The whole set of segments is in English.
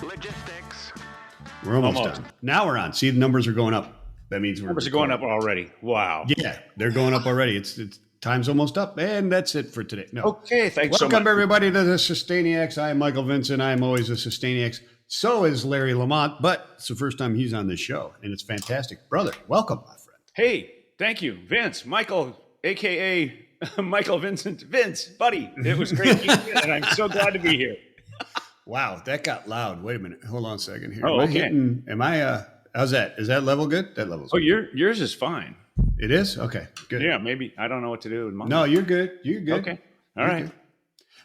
Logistics. We're almost done. Now we're on. See, the numbers are going up. That means we're numbers are going up already. Wow. Yeah, they're going up already. It's time's almost up, and that's it for today. No. Okay, thanks so much. Welcome everybody to the Sustainiacs. I'm Michael Vincent. I'm always the Sustainiacs. So is Larry LaMotte, but it's the first time he's on this show, and it's fantastic. Brother, welcome, my friend. Hey, thank you, Vince, Michael, a.k.a. Michael Vincent. Vince, buddy, it was great meeting you, and I'm so glad to be here. Wow, that got loud. Wait a minute. Hold on a second here. Oh, okay. How's that? Is that level good? That level's good. Yours is fine. It is? Okay, good. Yeah, maybe. I don't know what to do with mine. No, you're good. You're good. Okay. All right. Good.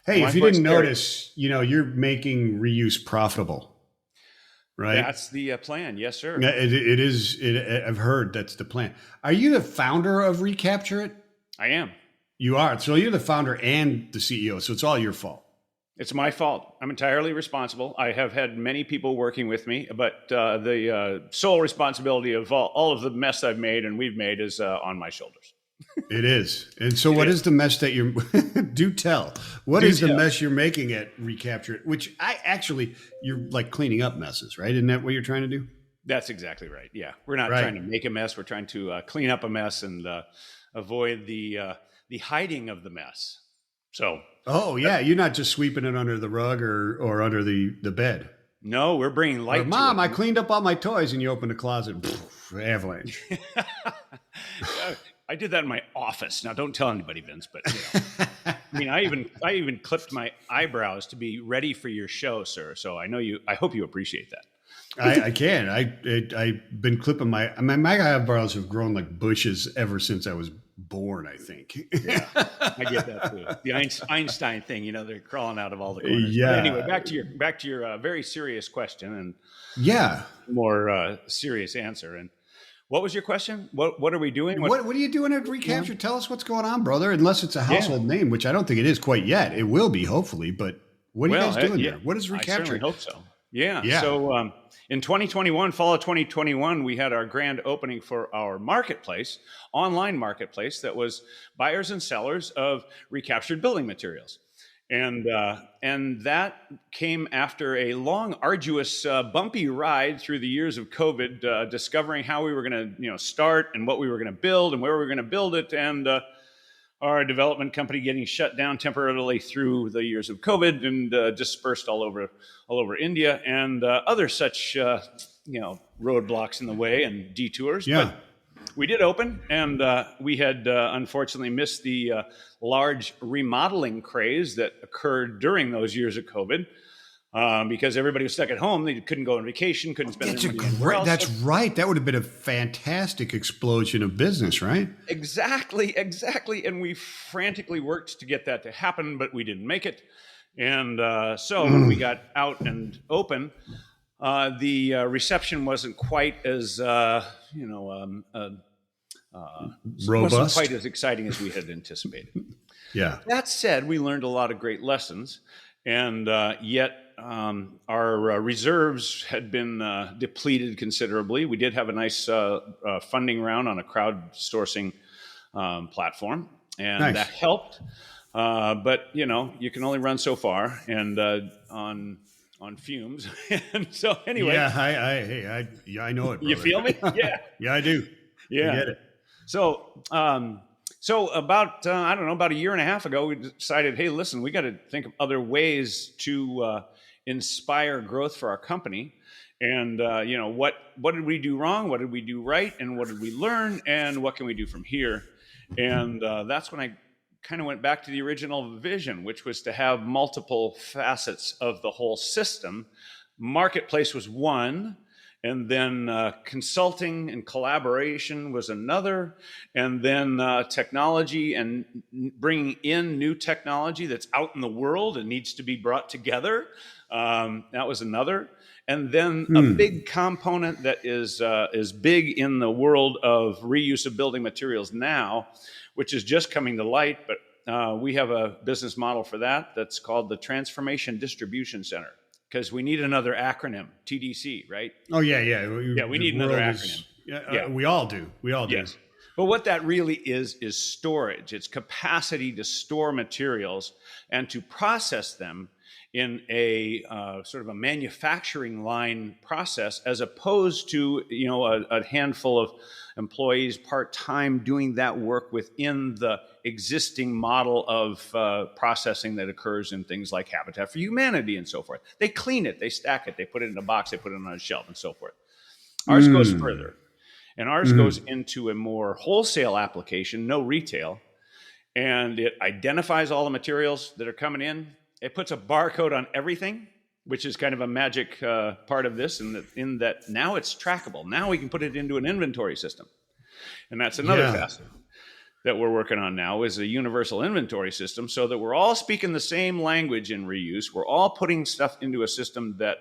Hey, if you didn't notice, you're making reuse profitable, right? That's the plan. Yes, sir. Yeah, it is. I've heard that's the plan. Are you the founder of ReCapturit? I am. You are. So you're the founder and the CEO. So it's all your fault. It's my fault. I'm entirely responsible. I have had many people working with me, but the sole responsibility of all of the mess I've made and we've made is on my shoulders. It is. And so what is the mess that you're, do tell. What is the mess you're making at ReCapturit, which you're like cleaning up messes, right? Isn't that what you're trying to do? That's exactly right. Yeah. We're not trying to make a mess. We're trying to clean up a mess and avoid the hiding of the mess. So. Oh yeah, you're not just sweeping it under the rug or under the bed. No, we're bringing light. Mom, I cleaned up all my toys, and you open the closet, avalanche. I did that in my office. Now, don't tell anybody, Vince. But I mean, I even clipped my eyebrows to be ready for your show, sir. So I know you. I hope you appreciate that. I can. I've been clipping my eyebrows have grown like bushes ever since I was born, I think. Yeah, I get that too. The Einstein thing, they're crawling out of all the corners. Yeah. But anyway, back to your very serious question and more serious answer. And what was your question? What are we doing? What are you doing at ReCaptured? Yeah. Tell us what's going on, brother. Unless it's a household name, which I don't think it is quite yet. It will be, hopefully. But what are you guys doing there? What is ReCaptured? I certainly hope so. Yeah. So in 2021, fall of 2021, we had our grand opening for our marketplace, online marketplace that was buyers and sellers of recaptured building materials. And that came after a long, arduous, bumpy ride through the years of COVID, discovering how we were going to start and what we were going to build and where we were going to build it. And our development company getting shut down temporarily through the years of COVID and dispersed all over India and other such roadblocks in the way and detours. Yeah. But we did open, and we had unfortunately missed the large remodeling craze that occurred during those years of COVID. Because everybody was stuck at home, they couldn't go on vacation, couldn't spend their money anywhere else. That's right. That would have been a fantastic explosion of business, right? Exactly. And we frantically worked to get that to happen, but we didn't make it. And so when we got out and open, the reception wasn't quite as robust, wasn't quite as exciting as we had anticipated. Yeah. That said, we learned a lot of great lessons, and yet. Our reserves had been depleted considerably. We did have a nice funding round on a crowdsourcing platform, and that helped. But you can only run so far, and on fumes. And so anyway, I know it. Brother. You feel me? Yeah, yeah, I do. Yeah, I get it. So about about a year and a half ago, we decided, hey, listen, we got to think of other ways to inspire growth for our company. And, what did we do wrong? What did we do right? And what did we learn? And what can we do from here? And that's when I kind of went back to the original vision, which was to have multiple facets of the whole system. Marketplace was one. And then consulting and collaboration was another. And then technology and bringing in new technology that's out in the world and needs to be brought together. That was another. And then a big component that is big in the world of reuse of building materials now, which is just coming to light. But we have a business model for that that's called the Transformation Distribution Center. Because we need another acronym, TDC, right? Oh, yeah. Yeah, we need another acronym. We all do. Yes. But what that really is storage. It's capacity to store materials and to process them in a sort of a manufacturing line process, as opposed to a handful of employees part-time doing that work within the existing model of processing that occurs in things like Habitat for Humanity and so forth. They clean it, they stack it, they put it in a box, they put it on a shelf and so forth. Ours goes further, and ours goes into a more wholesale application, no retail, and it identifies all the materials that are coming in. It puts a barcode on everything, which is kind of a magic part of this, in that now it's trackable. Now we can put it into an inventory system. And that's another facet that we're working on now, is a universal inventory system, so that we're all speaking the same language in reuse. We're all putting stuff into a system that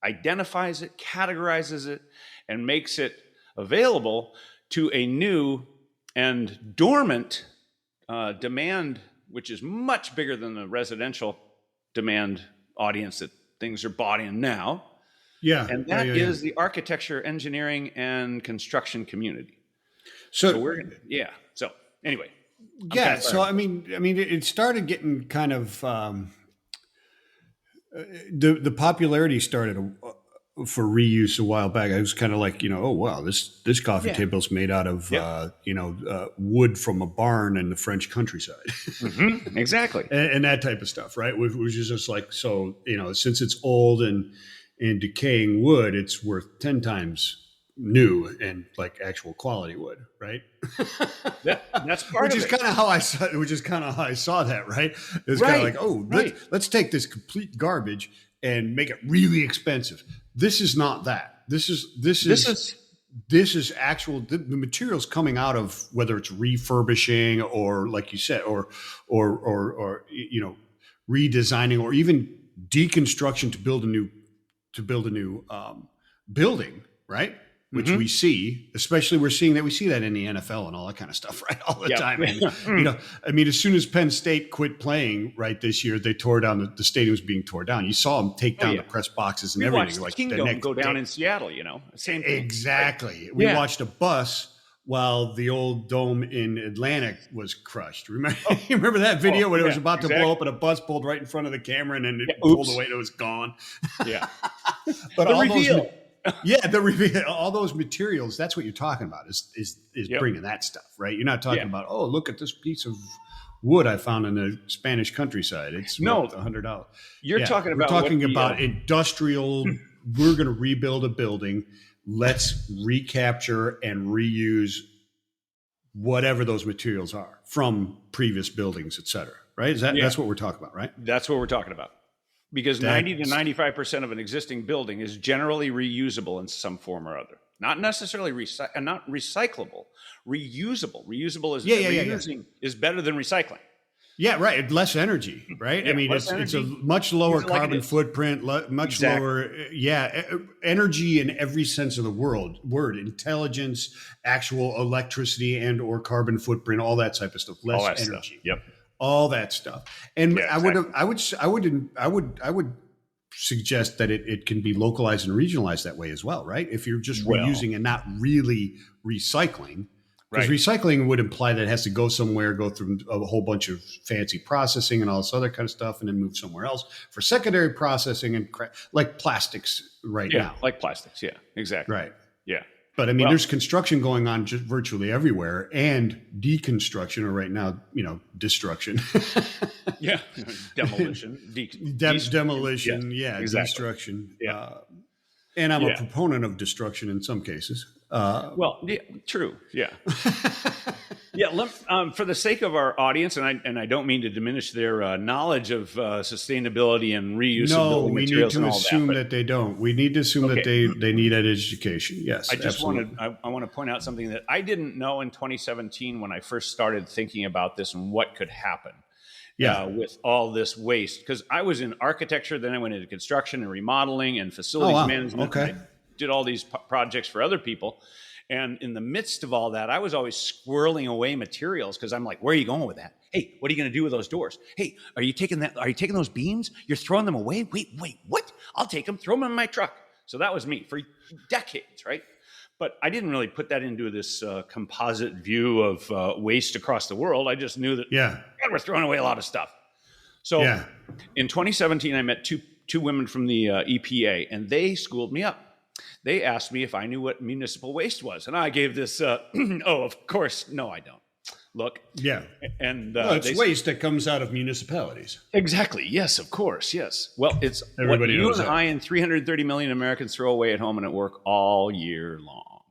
identifies it, categorizes it, and makes it available to a new and dormant demand, which is much bigger than the residential demand audience that things are bought in now. Yeah. And that is the architecture, engineering, and construction community. So So anyway. So I mean, it started getting kind of the popularity started for reuse a while back. I was kind of like, oh wow, this coffee table's made out of wood from a barn in the French countryside. Exactly. and that type of stuff, right? Which is just like, so since it's old and decaying wood, it's worth 10 times new and like actual quality wood, right? That's part which of is kind of how I saw that, right? It's kind of like, let's take this complete garbage and make it really expensive. This is not that. This is actual, the materials coming out of, whether it's refurbishing or, like you said, or redesigning, or even deconstruction to build a new building, right? Which we see, especially we see that in the NFL and all that kind of stuff, right? All the time. And, as soon as Penn State quit playing, right, this year, they tore down the stadium was being torn down. You saw them take down the press boxes and everything. Like Kingdom go down in Seattle, same thing. Exactly. Right? We watched a bus while the old dome in Atlanta was crushed. Remember, you remember that video when it was about to blow up and a bus pulled right in front of the camera and then it pulled away and it was gone? Yeah. But the reveal. The reveal, all those materials, that's what you're talking about is bringing that stuff, right? You're not talking about, oh, look at this piece of wood I found in the Spanish countryside. It's worth $100. You're talking about industrial, we're going to rebuild a building. Let's recapture and reuse whatever those materials are from previous buildings, et cetera, right? That's what we're talking about, right? That's what we're talking about. Because 90 to 95% of an existing building is generally reusable in some form or other. Not necessarily not recyclable, reusable. Reusable is better than recycling. Yeah, right. Less energy, right? It's a much lower carbon footprint, much lower. Energy in every sense of the word, intelligence, actual electricity and or carbon footprint, all that type of stuff. Less energy. Yep. All that stuff. And I would suggest that it can be localized and regionalized that way as well, right? If you're just reusing and not really recycling, because recycling would imply that it has to go somewhere, go through a whole bunch of fancy processing and all this other kind of stuff, and then move somewhere else for secondary processing and like plastics now. Like plastics. Yeah, exactly. Right. Yeah. But there's construction going on just virtually everywhere, and deconstruction, or right now, destruction. Demolition. Demolition. Exactly. Destruction. Yeah. And I'm a proponent of destruction in some cases. True. Yeah. For the sake of our audience, and I don't mean to diminish their knowledge of sustainability and reuse of building materials and all that. No, we need to assume that they don't. We need to assume that they need that education. Yes, I want to point out something that I didn't know in 2017 when I first started thinking about this and what could happen with all this waste. Because I was in architecture, then I went into construction and remodeling and facilities management. Okay. I did all these projects for other people. And in the midst of all that, I was always squirreling away materials because I'm like, where are you going with that? Hey, what are you going to do with those doors? Hey, are you taking those beams? You're throwing them away? Wait, what? I'll take them, throw them in my truck. So that was me for decades, right? But I didn't really put that into this composite view of waste across the world. I just knew that we're throwing away a lot of stuff. So in 2017, I met two women from the EPA, and they schooled me up. They asked me if I knew what municipal waste was. And I gave this, oh, of course, no, I don't. Look. Yeah. And it's waste that comes out of municipalities. Exactly. Yes, of course. Yes. Well, it's everybody what knows you and that. I and 330 million Americans throw away at home and at work all year long.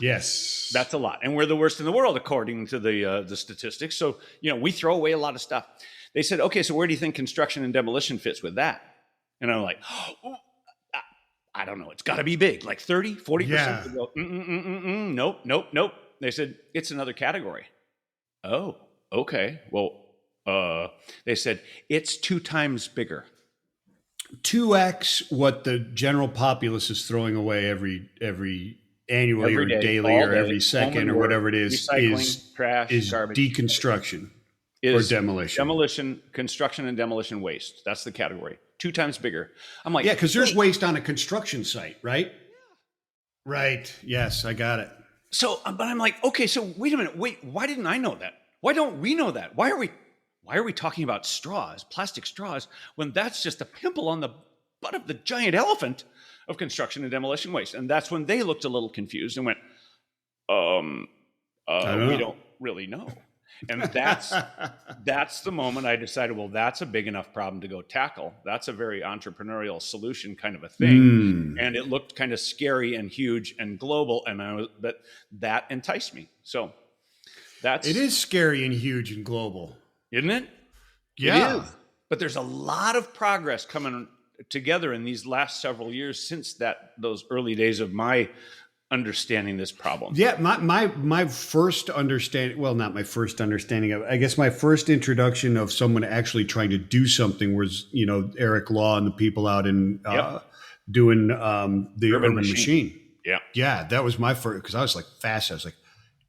Yes. That's a lot. And we're the worst in the world, according to the statistics. So, we throw away a lot of stuff. They said, okay, so where do you think construction and demolition fits with that? And I'm like, I don't know. It's got to be big, like 30, 40%. Yeah. They go, nope. They said, it's another category. Oh, okay. Well, they said, it's 2 times bigger. 2x what the general populace is throwing away every annually every or day, daily or day, every second or whatever it is, trash, is garbage. deconstruction or demolition. Demolition, construction and demolition waste. That's the category. 2 times bigger. I'm like, yeah, because there's waste on a construction site, right? Right. Yes, I got it. So, but I'm like, okay, so wait a minute. Why didn't I know that? Why don't we know that? Why are we talking about straws, plastic straws, when that's just a pimple on the butt of the giant elephant of construction and demolition waste? And that's when they looked a little confused and went, we don't really know. And that's the moment I decided, well, that's a big enough problem to go tackle. That's a very entrepreneurial solution kind of a thing. And it looked kind of scary and huge and global. And that enticed me. So it is scary and huge and global. Isn't it? Yeah. It is. But there's a lot of progress coming together in these last several years since those early days of my understanding this problem. Yeah, my first understanding, well, not my first understanding of, I guess my first introduction of someone actually trying to do something was, Eric Law and the people out in doing the urban machine. Yeah. Yeah, that was my first, because I was like fast. I was like,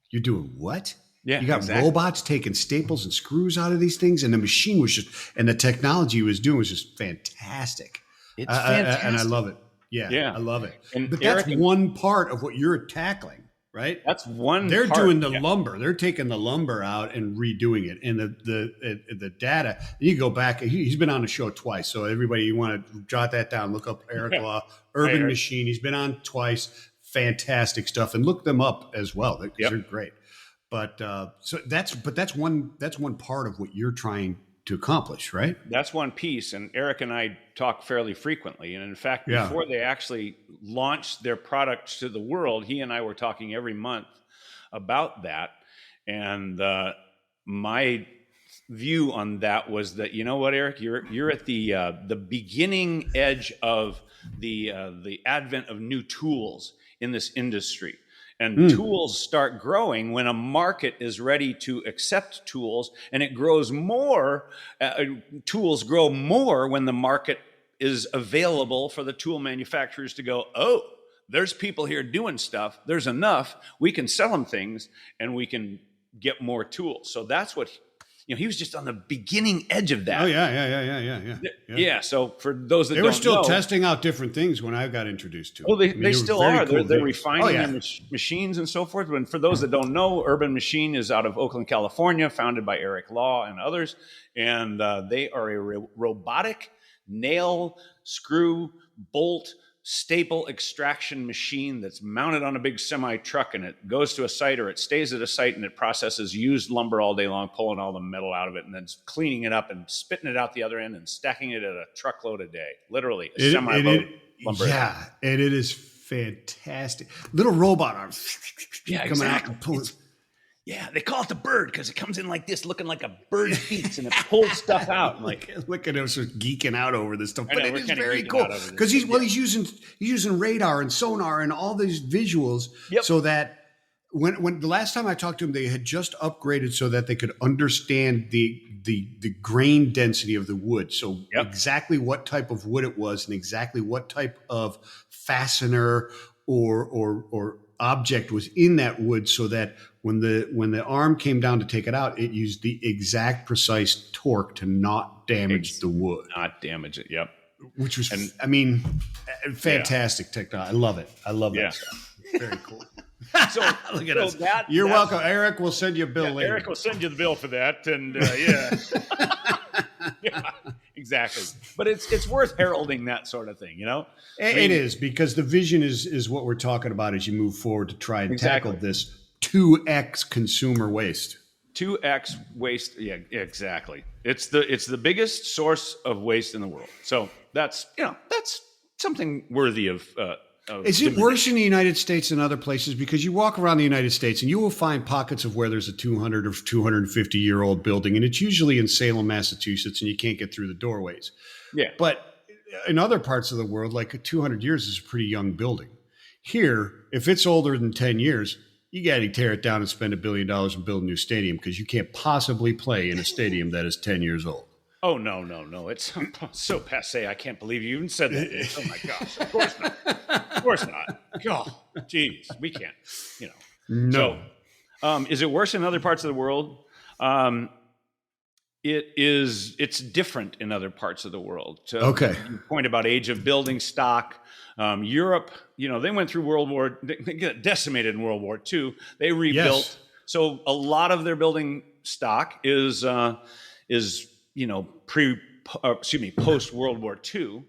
you're doing what? Yeah, you got robots taking staples and screws out of these things, and the machine was and the technology he was doing was just fantastic. It's fantastic. And I love it. Yeah, I love it. But Eric, that's one part of what you're tackling, right? That's one. They're doing the lumber. They're taking the lumber out and redoing it, and the data. You go back. He's been on the show twice, so everybody, you want to jot that down. Look up Eric Law, Urban Machine. He's been on twice. Fantastic stuff, and look them up as well. They're great. But that's one part of what you're trying to accomplish, right? That's one piece. And Eric and I talk fairly frequently. And in fact, before they actually launched their products to the world, he and I were talking every month about that. And my view on that was that, you know what, Eric, you're at the beginning edge of the advent of new tools in this industry. And tools start growing when a market is ready to accept tools, and it grows more. Tools grow more when the market is available for the tool manufacturers to go, oh, there's people here doing stuff. There's enough. We can sell them things, and we can get more tools. So that's what he was just on the beginning edge of that. Oh yeah. Yeah. So for those that they don't were still know, testing out different things when I got introduced to it. Well, they still are. Cool. They're refining their machines and so forth. And for those that don't know, Urban Machine is out of Oakland, California, founded by Eric Law and others. And they are a robotic nail, screw, bolt, staple extraction machine that's mounted on a big semi truck, and it goes to a site or it stays at a site and it processes used lumber all day long, pulling all the metal out of it and then cleaning it up and spitting it out the other end and stacking it at a truckload a day. Literally a semi-load lumber. Yeah, and it is fantastic. Little robot arms coming out and pulling. Yeah, they call it the bird because it comes in like this, looking like a bird's feet, and it pulls stuff out. Like, look at us geeking out over this stuff, but know, it is very cool because he's using radar and sonar and all these visuals, so that when the last time I talked to him, they had just upgraded so that they could understand the grain density of the wood, so exactly what type of wood it was and exactly what type of fastener or object was in that wood, so that when the arm came down to take it out, it used the exact precise torque to not damage the wood. Not damage it, yep. Which was, fantastic technology. I love it. I love that stuff. Very cool. So look at us. You're welcome. Eric will send you a bill later. Eric will send you the bill for that. And Yeah, exactly. But it's worth heralding that sort of thing, It is, because the vision is what we're talking about as you move forward to try and tackle this 2x consumer waste. 2x waste. Yeah, exactly. It's the biggest source of waste in the world. So that's something worthy of. Is it worse in the United States than other places? Because you walk around the United States and you will find pockets of where there's a 200 or 250-year-old building, and it's usually in Salem, Massachusetts, and you can't get through the doorways. Yeah. But in other parts of the world, like 200 years is a pretty young building. Here, if it's older than 10 years, you got to tear it down and spend $1 billion and build a new stadium, because you can't possibly play in a stadium that is 10 years old. Oh, no. It's so passé. I can't believe you even said that. Oh, my gosh. Of course not. Of course not. God, geez, we can't, No. So, is it worse in other parts of the world? It's different in other parts of the world. So okay. Your point about age of building stock. Europe, they went through they got decimated in World War II. They rebuilt. Yes. So a lot of their building stock is post World War II.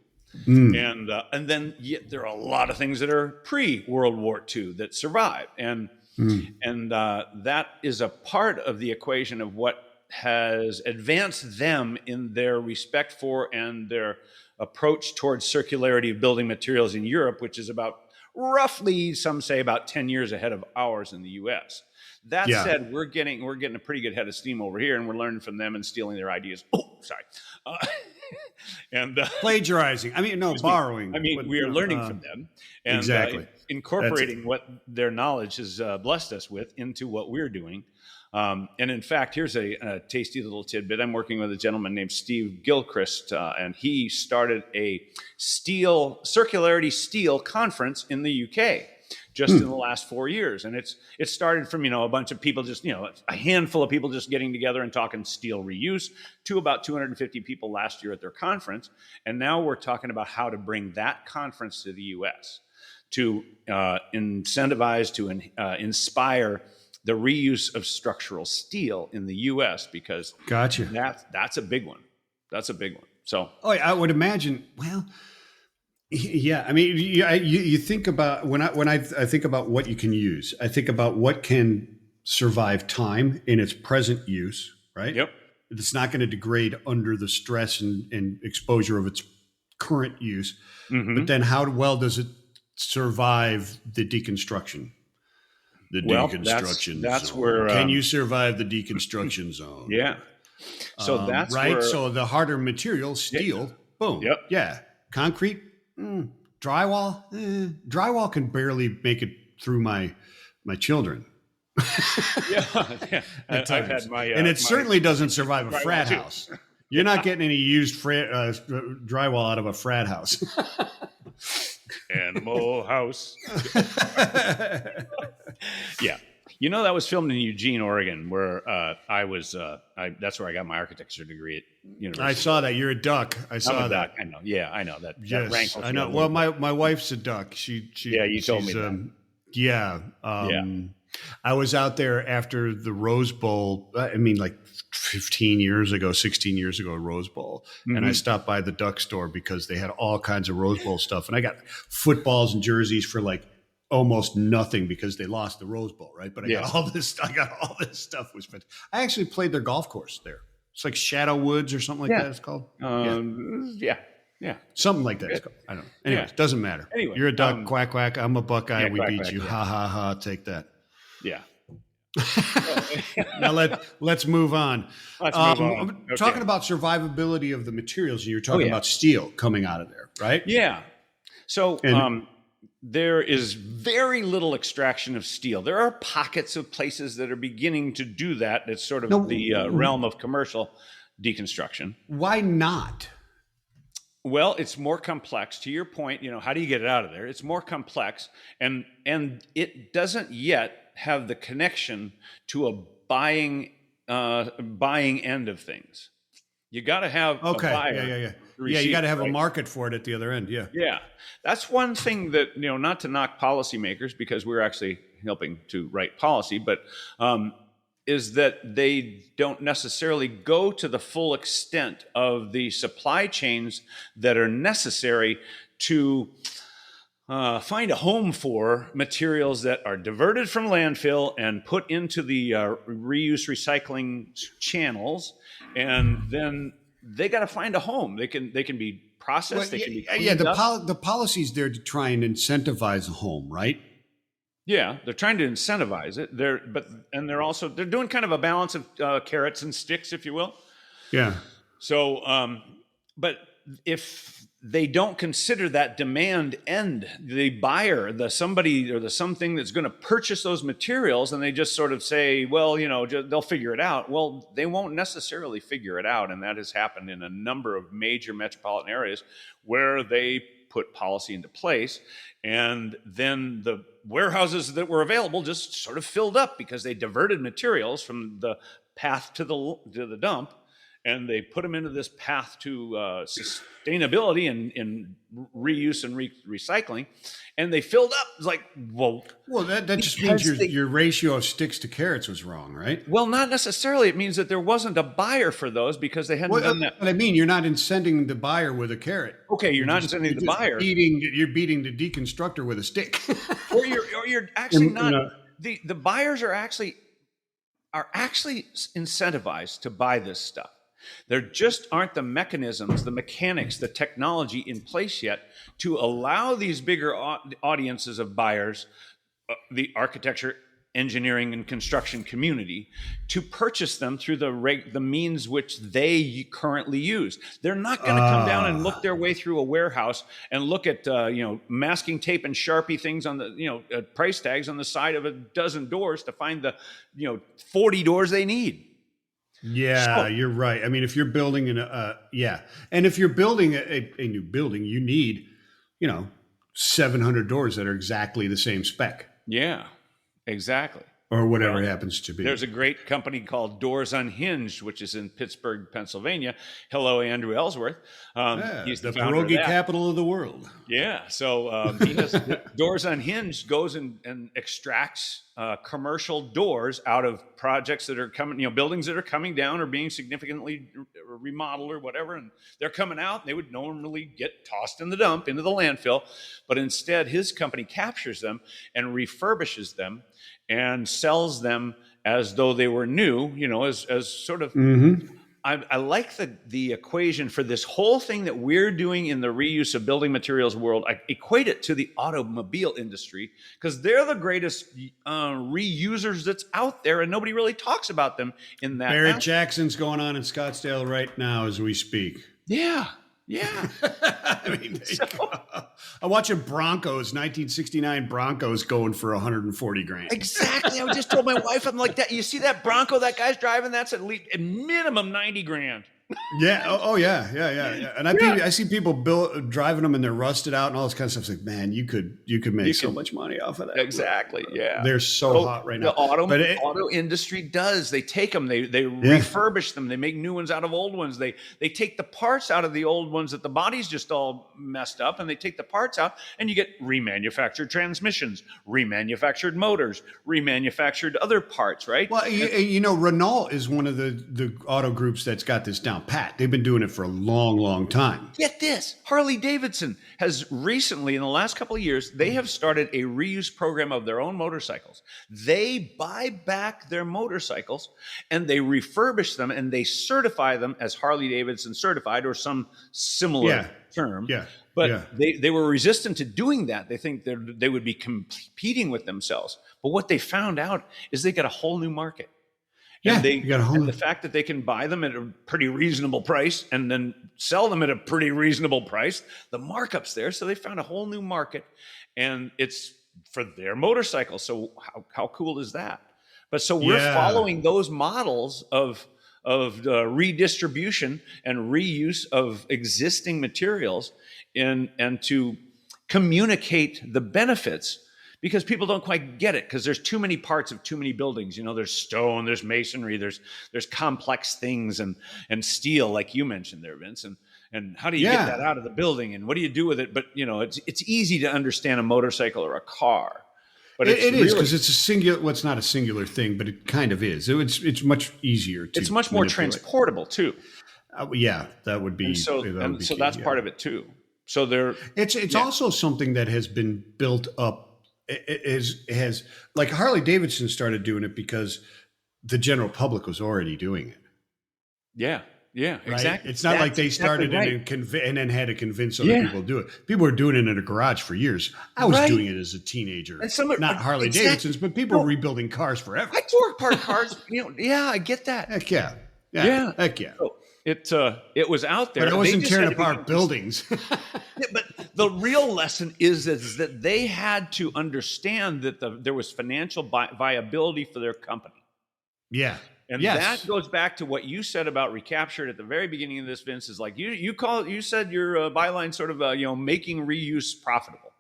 And then there are a lot of things that are pre-World War II that survived. And that is a part of the equation of what has advanced them in their respect for and their approach towards circularity of building materials in Europe, which is about roughly, some say, about 10 years ahead of ours in the U.S. That said, we're getting a pretty good head of steam over here, and we're learning from them and stealing their ideas. Oh, sorry. And plagiarizing. Borrowing. We are learning from them and exactly incorporating what their knowledge has blessed us with into what we're doing. And in fact, here's a tasty little tidbit. I'm working with a gentleman named Steve Gilchrist, and he started a circularity steel conference in the UK just in the last 4 years. And it started from, a bunch of people, just, a handful of people just getting together and talking steel reuse, to about 250 people last year at their conference. And now we're talking about how to bring that conference to the US to incentivize, to inspire the reuse of structural steel in the U.S. because gotcha. That's a big one. That's a big one. So, I would imagine. Well, yeah. You think about when I think about what you can use. I think about what can survive time in its present use. Right. Yep. It's not going to degrade under the stress and exposure of its current use. Mm-hmm. But then, how well does it survive the deconstruction? Deconstruction that's zone. Where can you survive the deconstruction zone? Yeah. So that's right. Where, so the harder material, steel, boom. Yep. Yeah. Concrete, drywall. Drywall can barely make it through my children. Yeah. I've had my and it certainly doesn't survive a frat house. You're not getting any used drywall out of a frat house. Animal House. Yeah. That was filmed in Eugene, Oregon, where that's where I got my architecture degree at university. I saw that. You're a duck. I saw that. I know. Yeah, I know that. Yes, that rankled I know. Well, my wife's a duck. She yeah, you told me that. Yeah. I was out there after the Rose Bowl. Like 15 years ago, 16 years ago, Rose Bowl. Mm-hmm. And I stopped by the duck store because they had all kinds of Rose Bowl stuff. And I got footballs and jerseys for like almost nothing because they lost the Rose Bowl, right? But I got all this stuff. I actually played their golf course there. It's like Shadow Woods or something like that it's called. Yeah. Something like that it's called. I don't know. Anyways, doesn't matter. Anyway, you're a duck, quack, quack. I'm a Buckeye. We quack, beat quack, you. Ha, ha, ha. Take that. Yeah. Now let's move on. Okay. Talking about survivability of the materials, and you're talking about steel coming out of there, right? Yeah. So there is very little extraction of steel. There are pockets of places that are beginning to do that. It's sort of the realm of commercial deconstruction. Why not? Well, it's more complex. To your point, how do you get it out of there? It's more complex, and it doesn't yet have the connection to a buying end of things. You got to have a buyer. Yeah, you got to have a market for it at the other end. Yeah. Yeah. That's one thing that, not to knock policymakers, because we're actually helping to write policy, but is that they don't necessarily go to the full extent of the supply chains that are necessary to find a home for materials that are diverted from landfill and put into the reuse recycling channels, and then they got to find a home. They can be processed. They can be cleaned up. The policy's there to try and incentivize a home, right? Yeah, they're trying to incentivize it. They're doing kind of a balance of carrots and sticks, if you will. Yeah. So, but if they don't consider that demand end, the buyer, the somebody or the something that's going to purchase those materials, and they just sort of say, well, they'll figure it out. Well, they won't necessarily figure it out. And that has happened in a number of major metropolitan areas where they put policy into place. And then the warehouses that were available just sort of filled up because they diverted materials from the path to the dump, and they put them into this path to sustainability and reuse and recycling, and they filled up. It's like, well, that just means your ratio of sticks to carrots was wrong, right? Well, not necessarily. It means that there wasn't a buyer for those because they hadn't done that. But I mean, you're not incenting the buyer with a carrot. Okay, you're not incenting the buyer. You're beating the deconstructor with a stick. or you're actually not. The buyers are actually incentivized to buy this stuff. There just aren't the mechanisms, the mechanics, the technology in place yet to allow these bigger audiences of buyers, the architecture, engineering, and construction community, to purchase them through the means which they currently use. They're not going to come down and look their way through a warehouse and look at masking tape and Sharpie things on the price tags on the side of a dozen doors to find the 40 doors they need. Yeah, you're right. I mean, if you're building and if you're building a new building, you need, 700 doors that are exactly the same spec. Yeah, exactly. Or whatever it happens to be. There's a great company called Doors Unhinged, which is in Pittsburgh, Pennsylvania. Hello, Andrew Ellsworth. He's the pierogi capital of the world. Yeah. So he has Doors Unhinged goes and extracts commercial doors out of projects that are coming, buildings that are coming down or being significantly remodeled or whatever. And they're coming out. They would normally get tossed in the dump into the landfill. But instead, his company captures them and refurbishes them and sells them as though they were new, as sort of, I like the equation for this whole thing that we're doing in the reuse of building materials world. I equate it to the automobile industry because they're the greatest reusers that's out there, and nobody really talks about them in that. Barrett Jackson's going on in Scottsdale right now as we speak. Yeah. I mean, I'm watching Broncos, 1969 Broncos going for 140 grand. Exactly. I just told my wife, I'm like, that. You see that Bronco that guy's driving? That's at least a minimum 90 grand. Yeah. Oh yeah. And I see people driving them and they're rusted out and all this kind of stuff. It's like, man, you could make so much money off of that. Exactly. Yeah. They're so hot right now. The auto industry does. They take them, they refurbish them, they make new ones out of old ones. They take the parts out of the old ones that the body's just all messed up, and they take the parts out, and you get remanufactured transmissions, remanufactured motors, remanufactured other parts, right? Well, Renault is one of the auto groups that's got this down pat. They've been doing it for a long, long time. Get this. Harley Davidson has recently, in the last couple of years, they have started a reuse program of their own motorcycles. They buy back their motorcycles and they refurbish them and they certify them as Harley Davidson certified or some similar term. Yeah. But they were resistant to doing that. They think they would be competing with themselves. But what they found out is they got a whole new market. And the fact that they can buy them at a pretty reasonable price and then sell them at a pretty reasonable price, the markup's there. So they found a whole new market, and it's for their motorcycles. So how cool is that? But so we're following those models of redistribution and reuse of existing materials and to communicate the benefits. Because people don't quite get it, because there's too many parts of too many buildings. There's stone, there's masonry, there's complex things and steel, like you mentioned there, Vince. And how do you get that out of the building? And what do you do with it? But it's easy to understand a motorcycle or a car. But it is, because it's a singular. Well, it's not a singular thing, but it kind of is. It's much easier to. It's much more transportable too. Yeah, that would be. And so that's part of it too. So it's also something that has been built up. It has like Harley Davidson started doing it because the general public was already doing it. Yeah. Yeah, right? Exactly. It's not like they started and then had to convince other people to do it. People were doing it in a garage for years. I was doing it as a teenager. Not Harley Davidsons, but people were rebuilding cars forever. I tore apart cars. I get that. Heck yeah. Heck yeah. So it was out there. But I wasn't tearing apart buildings. But the real lesson is that they had to understand that there was financial viability for their company. Yeah. And that goes back to what you said about ReCaptured at the very beginning of this, Vince, is like you said your byline sort of, making reuse profitable.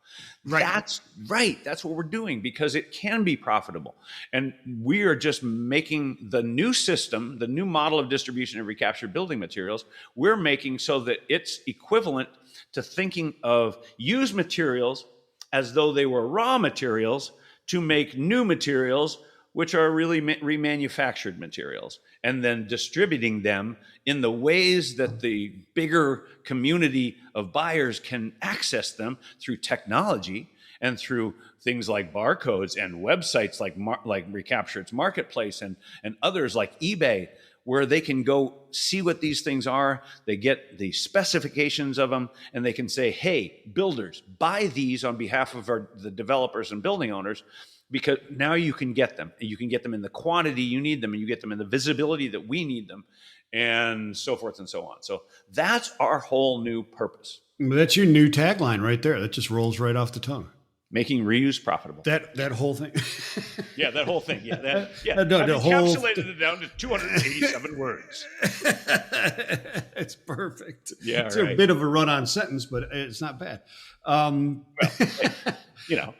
Right. That's right. That's what we're doing because it can be profitable. And we are just making the new system, the new model of distribution of recaptured building materials, we're making so that it's equivalent to thinking of used materials as though they were raw materials to make new materials, which are really remanufactured materials, and then distributing them in the ways that the bigger community of buyers can access them through technology and through things like barcodes and websites like ReCaptured's Marketplace and others like eBay, where they can go see what these things are. They get the specifications of them, and they can say, hey, builders, buy these on behalf of the developers and building owners, because now you can get them. You can get them in the quantity you need them, and you get them in the visibility that we need them, and so forth and so on. So that's our whole new purpose. That's your new tagline right there. That just rolls right off the tongue. Making reuse profitable. That whole thing. Yeah, that whole thing. Yeah, I've encapsulated it down to 287 words. It's perfect. Yeah, it's a bit of a run-on sentence, but it's not bad. But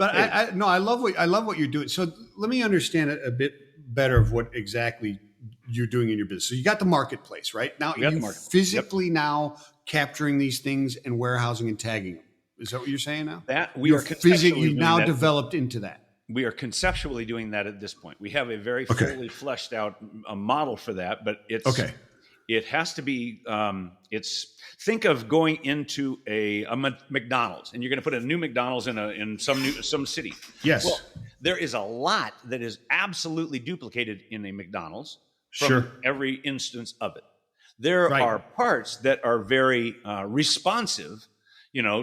I love what you're doing. So let me understand it a bit better of what exactly you're doing in your business. So you got the marketplace, right? Now you're physically now capturing these things and warehousing and tagging them. Is that what you're saying now? That we are conceptually you've now developed into that. We are conceptually doing that at this point. We have a very fully fleshed out model for that, but it has to be. Think of going into a McDonald's, and you're going to put a new McDonald's in some city. Yes. Well, there is a lot that is absolutely duplicated in a McDonald's from every instance of it. There are parts that are very responsive,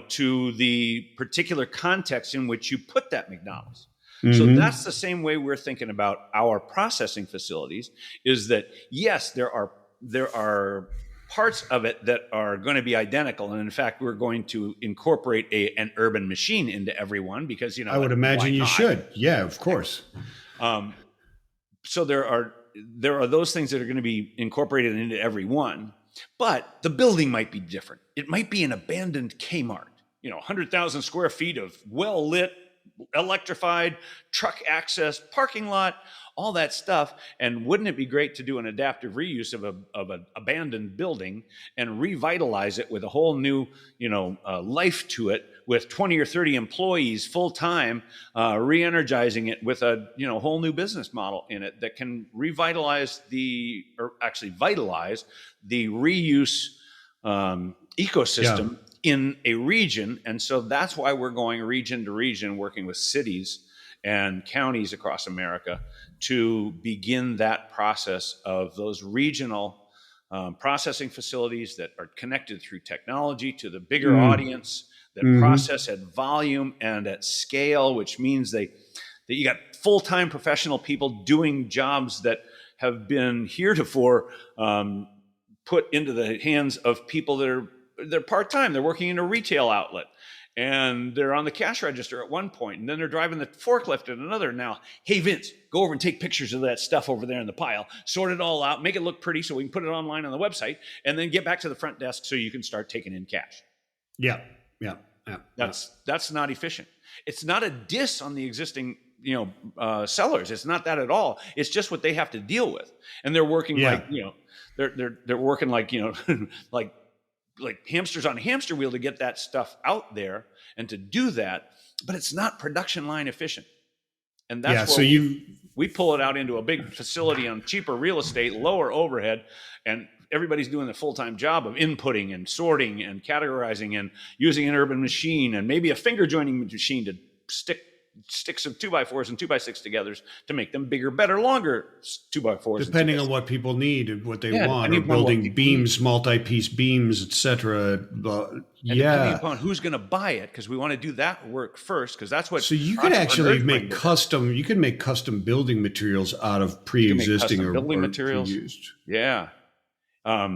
to the particular context in which you put that McDonald's. Mm-hmm. So that's the same way we're thinking about our processing facilities, is that, yes, there are parts of it that are going to be identical. And in fact, we're going to incorporate an urban machine into every one because, I would imagine you should. Yeah, of course. So there are those things that are going to be incorporated into every one. But the building might be different. It might be an abandoned Kmart, 100,000 square feet of well-lit, electrified, truck access, parking lot, all that stuff. And wouldn't it be great to do an adaptive reuse of an abandoned building and revitalize it with a whole new, life to it, with 20 or 30 employees full-time, re-energizing it with a, whole new business model in it that can vitalize the reuse ecosystem in a region. And so that's why we're going region to region, working with cities and counties across America to begin that process of those regional processing facilities that are connected through technology to the bigger audience, that process at volume and at scale, which means that you got full-time professional people doing jobs that have been heretofore put into the hands of people they're part-time. They're working in a retail outlet, and they're on the cash register at one point, and then they're driving the forklift at another. Now, hey, Vince, go over and take pictures of that stuff over there in the pile, sort it all out, make it look pretty so we can put it online on the website, and then get back to the front desk so you can start taking in cash. Yeah. That's not efficient. It's not a diss on the existing sellers. It's not that at all. It's just what they have to deal with, and they're working they're working like like hamsters on a hamster wheel to get that stuff out there and to do that, but it's not production line efficient. And that's where we pull it out into a big facility on cheaper real estate, lower overhead, and everybody's doing the full-time job of inputting and sorting and categorizing and using an urban machine and maybe a finger joining machine to stick sticks of 2x4s and 2x6 together to make them bigger, better, longer 2x4s. Depending on what people need and what they want, or building beams, multi-piece beams, etc. Depending upon who's going to buy it, because we want to do that work first, because that's what. So you could actually make custom. You can make custom building materials out of pre-existing or building materials. Pre-used. Yeah.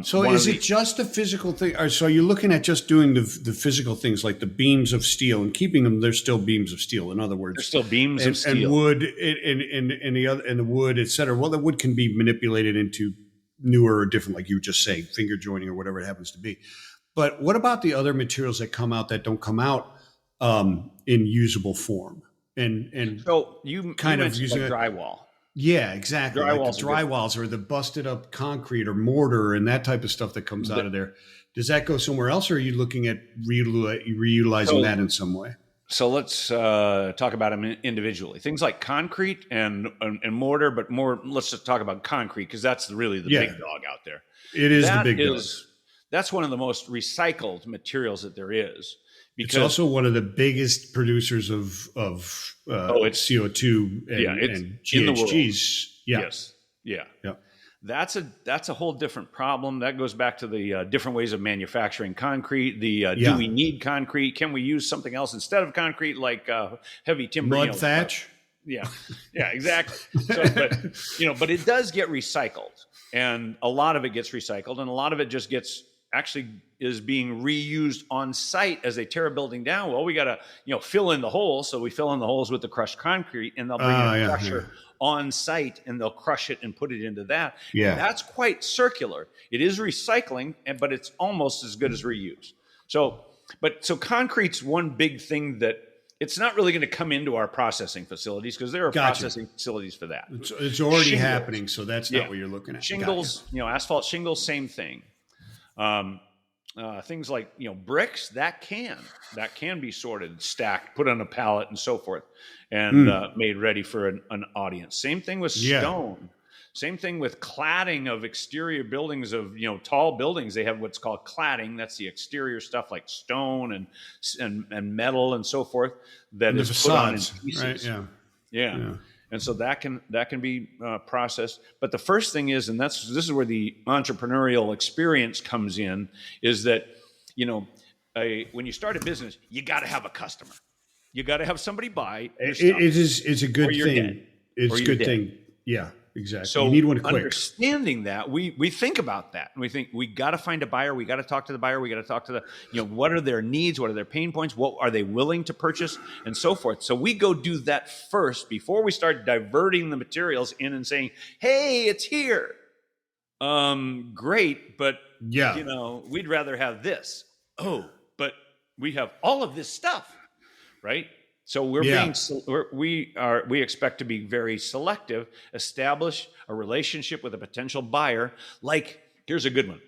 So is it just a physical thing? Or so you're looking at just doing the physical things like the beams of steel and keeping them, they're still beams of steel. In other words, they're still beams of steel. And wood and the wood, et cetera. Well, the wood can be manipulated into newer or different, like you were just saying, finger joining or whatever it happens to be. But what about the other materials that come out that don't come out in usable form? And so you kind of using like drywall. Yeah, exactly. Like the drywalls or the busted up concrete or mortar and that type of stuff that comes out of there. Does that go somewhere else, or are you looking at reutilizing that in some way? So let's talk about them individually. Things like concrete and mortar, but more. Let's just talk about concrete because that's really the big dog out there. It is the big dog. That's one of the most recycled materials that there is. Because it's also one of the biggest producers of CO2 and GHGs. Yeah. Yes. Yeah. Yeah. That's a whole different problem. That goes back to the different ways of manufacturing concrete. Do we need concrete? Can we use something else instead of concrete, like heavy timber? Mud thatch? Yeah. Yeah, exactly. So, but it does get recycled, and a lot of it gets recycled, and a lot of it just is being reused on site as they tear a building down. Well, we got to, fill in the holes. So we fill in the holes with the crushed concrete, and they'll bring in a crusher on site, and they'll crush it and put it into that. Yeah. And that's quite circular. It is recycling, but it's almost as good as reuse. So concrete's one big thing that it's not really going to come into our processing facilities because there are processing facilities for that. It's already happening. So that's not what you're looking at. Shingles, asphalt shingles, same thing. Things like bricks that can be sorted, stacked, put on a pallet, and so forth, and made ready for an audience. Same thing with stone. Same thing with cladding of exterior buildings of tall buildings. They have what's called cladding. That's the exterior stuff like stone and metal and so forth that is put on in pieces. Right? Yeah. And so that can be processed. But the first thing is, and this is where the entrepreneurial experience comes in, is that when you start a business, you got to have a customer. You got to have somebody buy your stuff. It's a good thing. It's a good thing. Yeah. Exactly. So you need one quick. Understanding that, we think about that, and we think we got to find a buyer. We got to talk to the buyer. We got to talk to the what are their needs, what are their pain points, what are they willing to purchase, and so forth. So we go do that first before we start diverting the materials in and saying, "Hey, it's here." Great, but we'd rather have this. Oh, but we have all of this stuff, right? So we expect to be very selective, establish a relationship with a potential buyer. Like, here's a good one.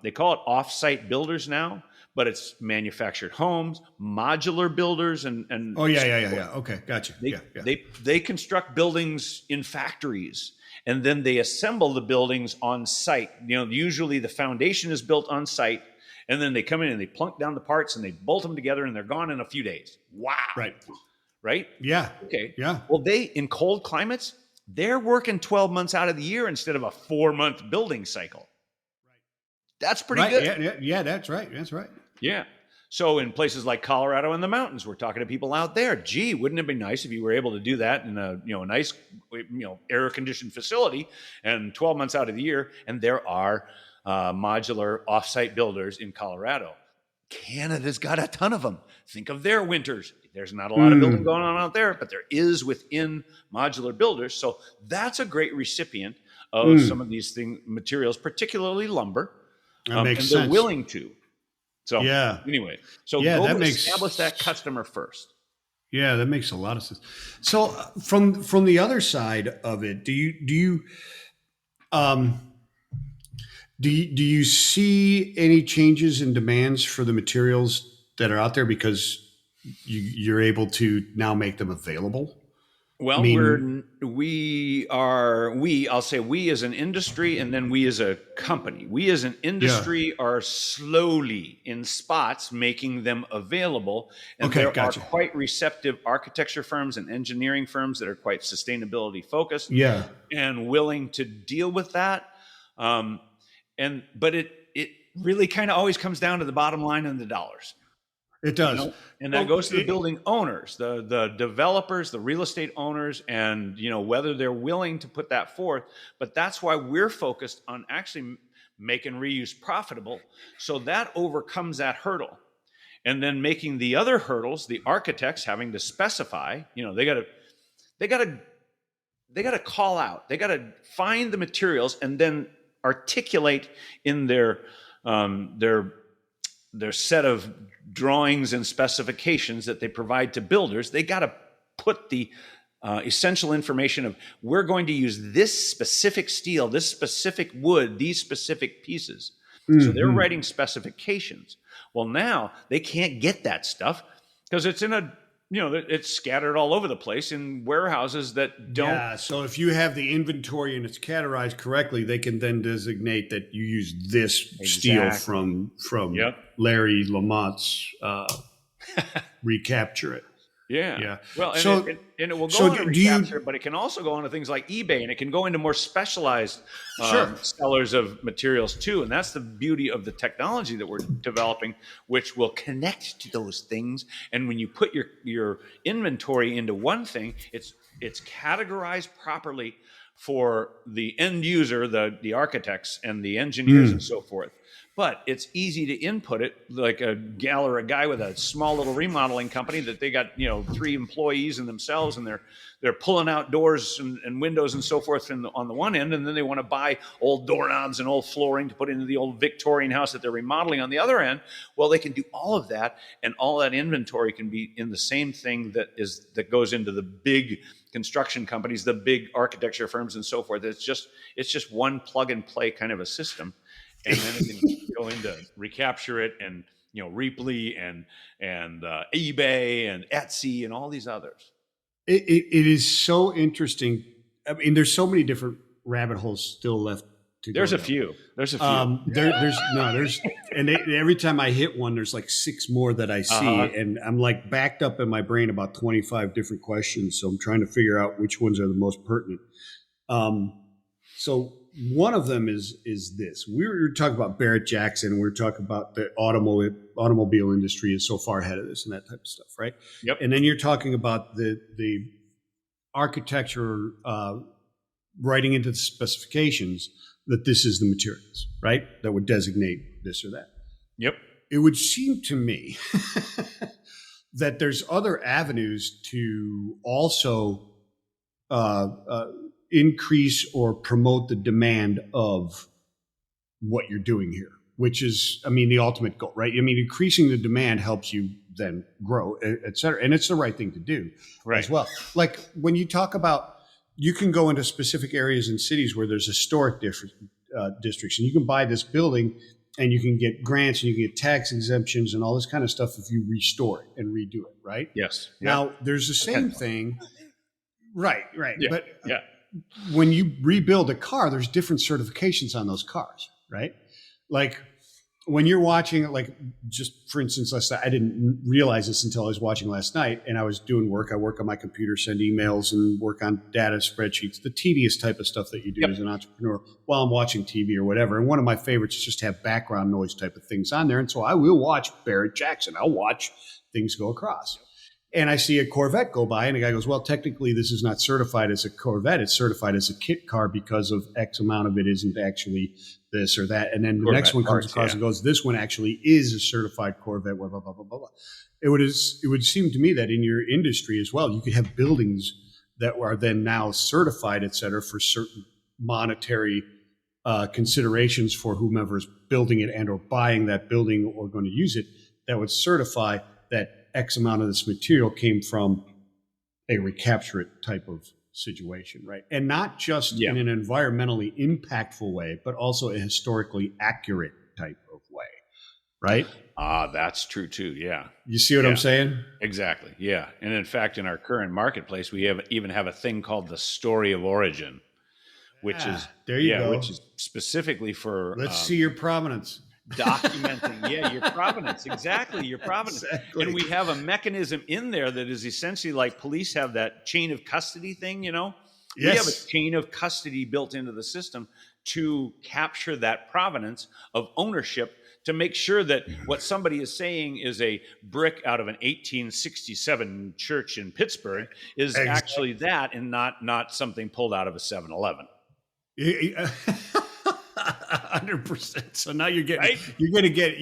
They call it off-site builders now, but it's manufactured homes, modular builders, and Okay, gotcha. They construct buildings in factories, and then they assemble the buildings on site. Usually the foundation is built on site. And then they come in and they plunk down the parts and they bolt them together and they're gone in a few days. Wow. Right? Yeah. Okay. Yeah. Well, in cold climates, they're working 12 months out of the year instead of a 4-month building cycle. Right. That's pretty good. Yeah, that's right. That's right. Yeah. So in places like Colorado and the mountains, we're talking to people out there. Gee, wouldn't it be nice if you were able to do that in a nice air-conditioned facility and 12 months out of the year? And there are modular offsite builders in Colorado. Canada's got a ton of them. Think of their winters. There's not a lot of building going on out there, but there is within modular builders. So that's a great recipient of some of these materials, particularly lumber. That makes sense. They're willing to. So anyway, establish that customer first. Yeah, that makes a lot of sense. So from the other side of it, do you see any changes in demands for the materials that are out there because you're able to now make them available? Well, I'll say we as an industry, and then we as a company. We as an industry are slowly in spots making them available. And there are quite receptive architecture firms and engineering firms that are quite sustainability focused and willing to deal with that. But it really kind of always comes down to the bottom line and the dollars. It does. And that goes to the building owners, the developers, the real estate owners, and whether they're willing to put that forth. But that's why we're focused on actually making reuse profitable. So that overcomes that hurdle. And then making the other hurdles, the architects having to specify, they gotta call out, they gotta find the materials and then articulate in their set of drawings and specifications that they provide to builders. They got to put the essential information of, we're going to use this specific steel, this specific wood, these specific pieces. Mm-hmm. So they're writing specifications. Well, now they can't get that stuff because it's in it's scattered all over the place in warehouses that don't. Yeah, so if you have the inventory and it's categorized correctly, they can then designate that you use this steel from Larry LaMotte's ReCapturit. Yeah. Well, and it will go on ReCaptured, but it can also go onto things like eBay, and it can go into more specialized sellers of materials too. And that's the beauty of the technology that we're developing, which will connect to those things. And when you put your inventory into one thing, it's categorized properly for the end user, the architects and the engineers and so forth. But it's easy to input it, like a gal or a guy with a small little remodeling company that they got 3 employees and themselves, and they're pulling out doors and windows and so forth on the one end, and then they want to buy old doorknobs and old flooring to put into the old Victorian house that they're remodeling on the other end. Well, they can do all of that, and all that inventory can be in the same thing that goes into the big construction companies, the big architecture firms and so forth. It's just one plug and play kind of a system. And then it can go into ReCapturit and Reaply and eBay and Etsy and all these others. It is so interesting. I mean, there's so many different rabbit holes still left to go. There's a few. And every time I hit one, there's like 6 more that I see, and I'm like backed up in my brain about 25 different questions. So I'm trying to figure out which ones are the most pertinent. So one of them is this. We were talking about Barrett Jackson. We were talking about the automobile industry is so far ahead of this and that type of stuff, right? Yep. And then you're talking about the architecture writing into the specifications that this is the materials, right? That would designate this or that. Yep. It would seem to me that there's other avenues to also increase or promote the demand of what you're doing here, which is, the ultimate goal, right? Increasing the demand helps you then grow, et cetera. And it's the right thing to do as well. Like when you talk about, you can go into specific areas in cities where there's historic districts, and you can buy this building and you can get grants and you can get tax exemptions and all this kind of stuff if you restore it and redo it, right? Yes. Now, there's the same thing. Right. Yeah. But when you rebuild a car, there's different certifications on those cars, right? Like when you're watching it, like just for instance, last night, I didn't realize this until I was watching last night, and I was doing work. I work on my computer, send emails, and work on data spreadsheets, the tedious type of stuff that you do as an entrepreneur while I'm watching TV or whatever. And one of my favorites is just have background noise type of things on there. And so I will watch Barrett Jackson. I'll watch things go across. And I see a Corvette go by, and the guy goes, well, technically this is not certified as a Corvette. It's certified as a kit car because of X amount of it isn't actually this or that. And then the next one comes across and goes, this one actually is a certified Corvette, blah, blah, blah, blah, blah. It would seem to me that in your industry as well, you could have buildings that are then now certified, et cetera, for certain monetary considerations for whomever is building it and or buying that building or going to use it, that would certify that X amount of this material came from a ReCapturit type of situation, right? And not just in an environmentally impactful way, but also a historically accurate type of way. right? That's true too. Yeah. You see what I'm saying? Exactly. Yeah. And in fact, in our current marketplace, we even have a thing called the story of origin, which is there you go. which is specifically for let's see your provenance. Documenting, your provenance, exactly, your provenance. Exactly. And we have a mechanism in there that is essentially like police have that chain of custody thing, Yes. We have a chain of custody built into the system to capture that provenance of ownership, to make sure that what somebody is saying is a brick out of an 1867 church in Pittsburgh is actually that, and not something pulled out of a 7-Eleven. 100%. So now you're gonna get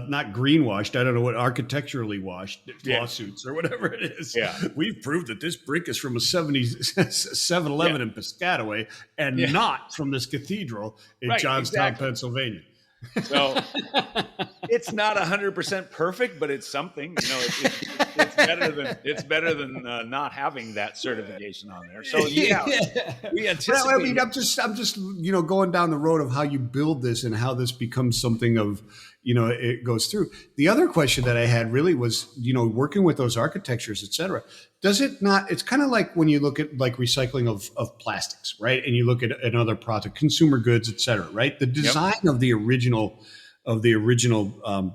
not greenwashed. I don't know what, architecturally washed lawsuits or whatever it is. Yeah, we've proved that this brick is from a 7-Eleven in Piscataway and not from this cathedral in Johnstown, Pennsylvania. So it's not 100% perfect, but it's something. It's better than not having that certification on there. So we anticipate. I mean, I'm just going down the road of how you build this and how this becomes something of it goes through. The other question that I had really was working with those architectures, et cetera. Does it not? It's kind of like when you look at like recycling of plastics, right? And you look at another product, consumer goods, et cetera, right? The design of the original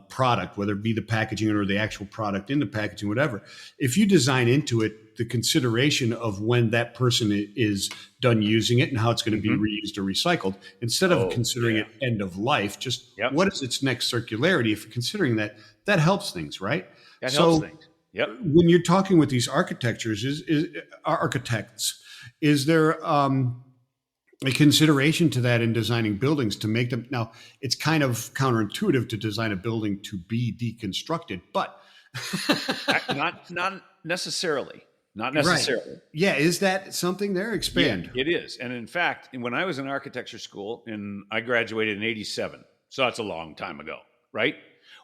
product, whether it be the packaging or the actual product in the packaging, whatever. If you design into it the consideration of when that person is done using it and how it's going to be reused or recycled, instead of considering it end of life, just what is its next circularity? If you're considering that helps things, right? That helps things. Yep. When you're talking with these architects, is there a consideration to that in designing buildings to make them? Now, it's kind of counterintuitive to design a building to be deconstructed, but not necessarily. Not necessarily. Right. Yeah, is that something there? Expand. Yeah, it is. And in fact, when I was in architecture school, and I graduated in 1987, so that's a long time ago, right?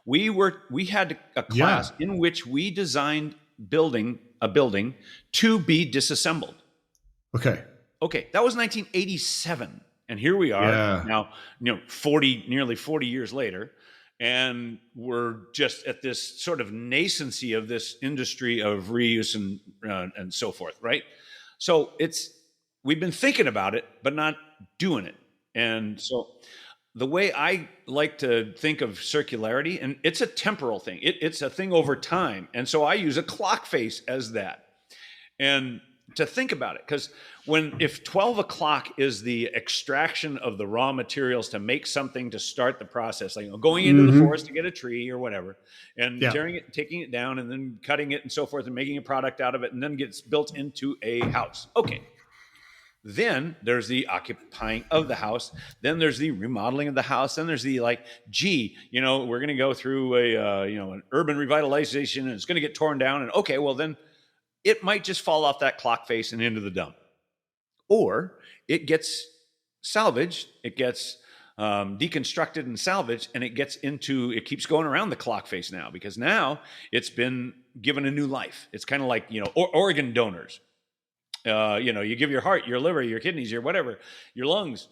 We had a class in which we designed a building to be disassembled. Okay, that was 1987, and here we are now. Nearly 40 years later, and we're just at this sort of nascency of this industry of reuse and so forth, right? So we've been thinking about it, but not doing it, and so. The way I like to think of circularity, and it's a temporal thing. It's a thing over time. And so I use a clock face as that. And to think about it, because if 12 o'clock is the extraction of the raw materials to make something to start the process, like going into the forest to get a tree or whatever, and tearing it, taking it down, and then cutting it and so forth, and making a product out of it, and then gets built into a house. Okay. Then there's the occupying of the house. Then there's the remodeling of the house. Then there's the we're going to go through an urban revitalization, and it's going to get torn down. And okay, well then it might just fall off that clock face and into the dump, or it gets salvaged. It gets deconstructed and salvaged, and it keeps going around the clock face now, because now it's been given a new life. It's kind of like organ donors. You give your heart, your liver, your kidneys, your whatever, your lungs,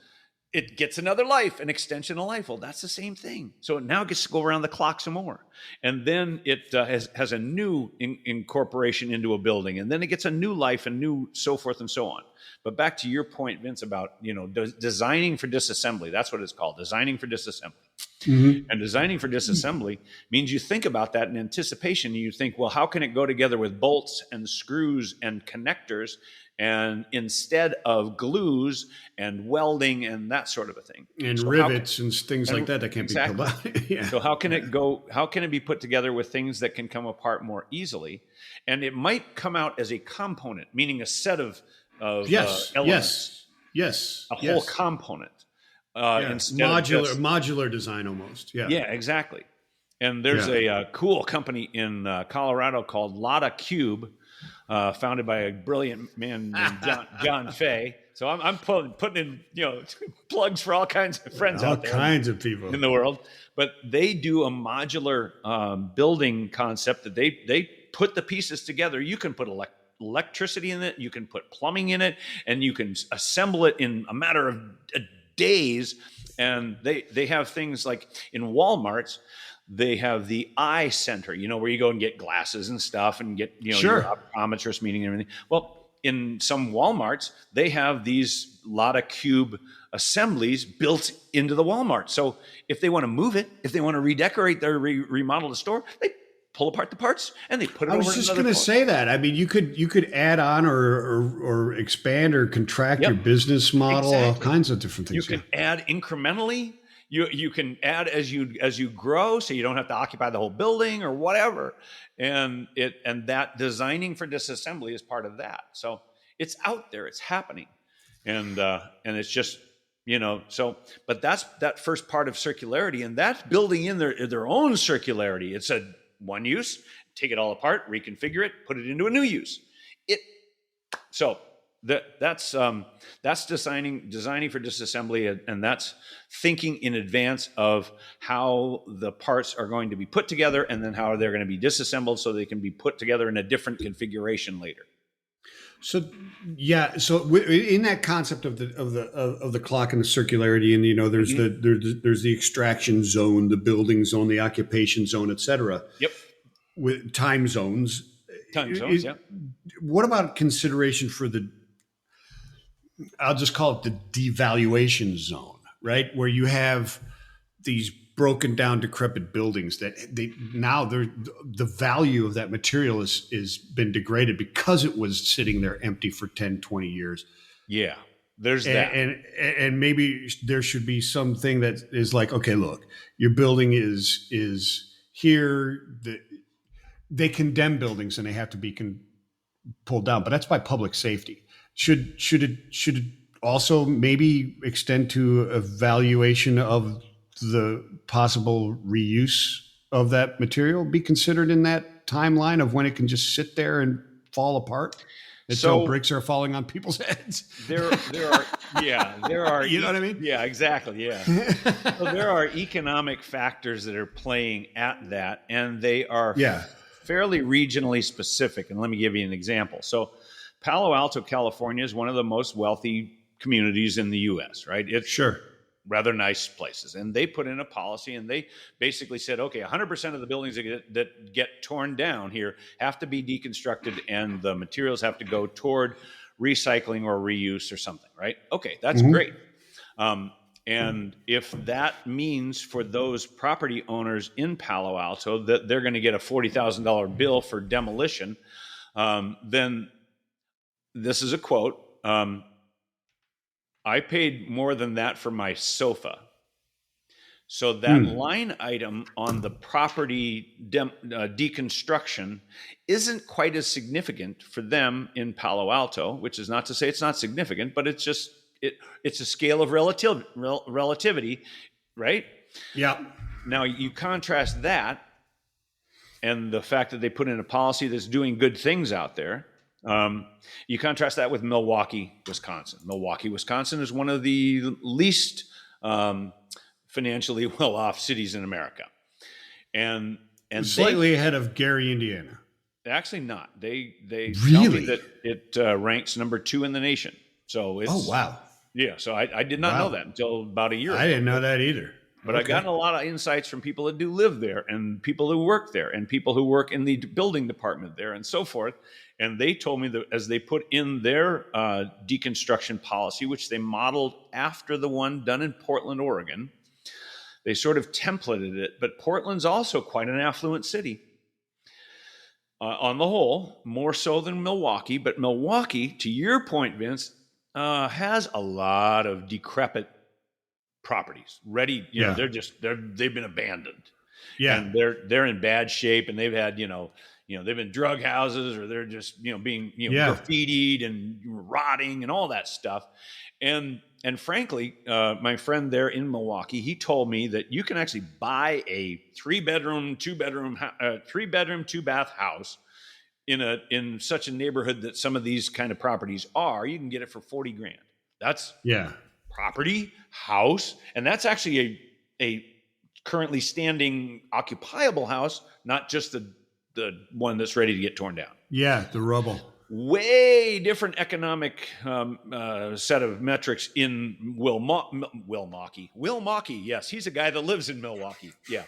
it gets another life, an extension of life. Well, that's the same thing. So it now gets to go around the clock some more. And then it has a new incorporation into a building. And then it gets a new life and new so forth and so on. But back to your point, Vince, about, designing for disassembly. That's what it's called, designing for disassembly. Mm-hmm. And designing for disassembly means you think about that in anticipation. You think, well, how can it go together with bolts and screws and connectors, and instead of glues and welding and that sort of a thing, and rivets and things like that can't be pulled out. So how can it go? How can it be put together with things that can come apart more easily? And it might come out as a component, meaning a set of elements. Yes. A whole component. Modular design almost. Yeah, exactly. And there's a cool company in Colorado called LaMotte Cube, founded by a brilliant man named John Fay. So I'm putting in plugs for all kinds of friends out there, all kinds of people in the world. But they do a modular building concept that they put the pieces together. You can put electricity in it, you can put plumbing in it, and you can assemble it in a matter of days And they have things like in Walmarts, they have the eye center, where you go and get glasses and stuff and get, Sure. your optometrist meeting and everything. Well, in some Walmarts, they have these Lotta Cube assemblies built into the Walmart. So if they want to move it, if they want to redecorate their remodel the store, they pull apart the parts and they put it over. I was just going to say that. I mean, you could add on or expand or contract your business model, all kinds of different things. You can add incrementally. You can add as you grow, so you don't have to occupy the whole building or whatever. And that designing for disassembly is part of that. So it's out there, it's happening, and it's just but that's that first part of circularity, and that's building in their own circularity. It's a one use, take it all apart, reconfigure it, put it into a new use. That's designing for disassembly, and that's thinking in advance of how the parts are going to be put together, and then how they're going to be disassembled so they can be put together in a different configuration later. So in that concept of the clock and the circularity, and there's there's the extraction zone, the building zone, the occupation zone, et cetera. Yep. With time zones. Yeah. What about consideration for I'll just call it the devaluation zone, right? Where you have these broken down, decrepit buildings that the value of that material is been degraded because it was sitting there empty for 10, 20 years. Yeah, there's that. And maybe there should be something that is like, okay, look, your building is here. They condemn buildings and they have to be pulled down, but that's by public safety. Should it also maybe extend to evaluation of the possible reuse of that material be considered in that timeline of when it can just sit there and fall apart until bricks are falling on people's heads? There are. You know what I mean? Yeah, exactly. Yeah. So there are economic factors that are playing at that, and they are fairly regionally specific. And let me give you an example. So Palo Alto, California is one of the most wealthy communities in the U.S., right? It's rather nice places. And they put in a policy, and they basically said, okay, 100% of the buildings that get torn down here have to be deconstructed, and the materials have to go toward recycling or reuse or something, right? Okay, that's great. And if that means for those property owners in Palo Alto that they're going to get a $40,000 bill for demolition, then this is a quote, I paid more than that for my sofa. So that line item on the property deconstruction isn't quite as significant for them in Palo Alto, which is not to say it's not significant, but it's just it's a scale of relativity, right? Yeah. Now you contrast that and the fact that they put in a policy that's doing good things out there. You contrast that with Milwaukee, Wisconsin. Milwaukee, Wisconsin is one of the least financially well-off cities in America, and slightly ahead of Gary, Indiana. Actually, not. They really tell me that it ranks number 2 in the nation. So it's wow. Yeah, so I did not know that until about a year ago. I didn't know that either. But I've gotten a lot of insights from people that do live there, and people who work there, and people who work in the building department there, and so forth. And they told me that as they put in their deconstruction policy, which they modeled after the one done in Portland, Oregon, they sort of templated it. But Portland's also quite an affluent city. On the whole, more so than Milwaukee. But Milwaukee, to your point, Vince, has a lot of decrepit properties ready. They've been abandoned. Yeah, and they're in bad shape, and they've had they've been drug houses, or they're just being graffitied and rotting and all that stuff. And frankly, my friend there in Milwaukee, he told me that you can actually buy a 3-bedroom, 2-bath house in such a neighborhood that some of these kind of properties are. You can get it for $40,000. That's property, house, and that's actually a currently standing occupiable house, not just the one that's ready to get torn down. Yeah, the rubble. way different economic set of metrics in Milwaukee. Yes, he's a guy that lives in Milwaukee. Yeah,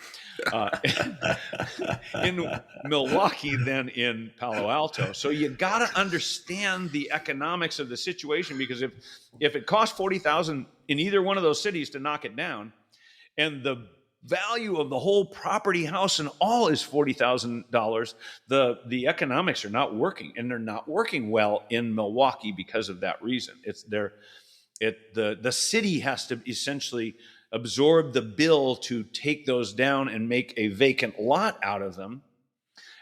in Milwaukee than in Palo Alto. So you got to understand the economics of the situation, because if it costs $40,000 in either one of those cities to knock it down, and the value of the whole property, house, and all is $40,000, the economics are not working, and they're not working well in Milwaukee because of that reason. The city has to essentially absorb the bill to take those down and make a vacant lot out of them,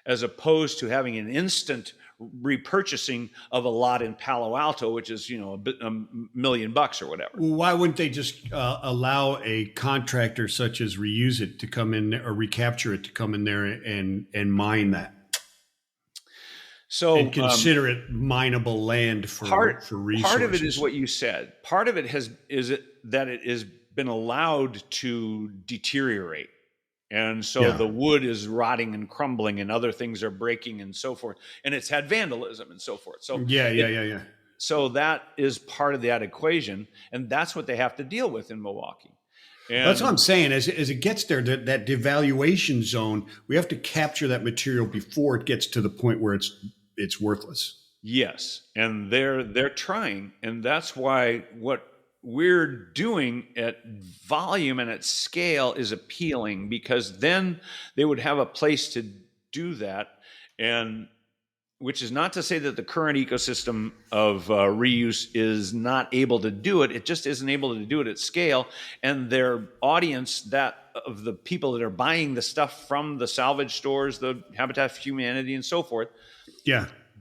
as opposed to having an instant repurchasing of a lot in Palo Alto, which is, $1 million or whatever. Why wouldn't they just allow a contractor such as Reuse It to come in, or Recapture It to come in there and mine that? So and consider it mineable land for resources. Part of it is what you said. Part of it that it has been allowed to deteriorate. And so the wood is rotting and crumbling, and other things are breaking and so forth. And it's had vandalism and so forth. So yeah. So that is part of that equation, and that's what they have to deal with in Milwaukee. And that's what I'm saying. As it gets there, that devaluation zone, we have to capture that material before it gets to the point where it's worthless. Yes, and they're trying, and that's why what we're doing at volume and at scale is appealing, because then they would have a place to do that. And which is not to say that the current ecosystem of reuse is not able to do it. It just isn't able to do it at scale. And their audience, that of the people that are buying the stuff from the salvage stores, the Habitat for Humanity and so forth,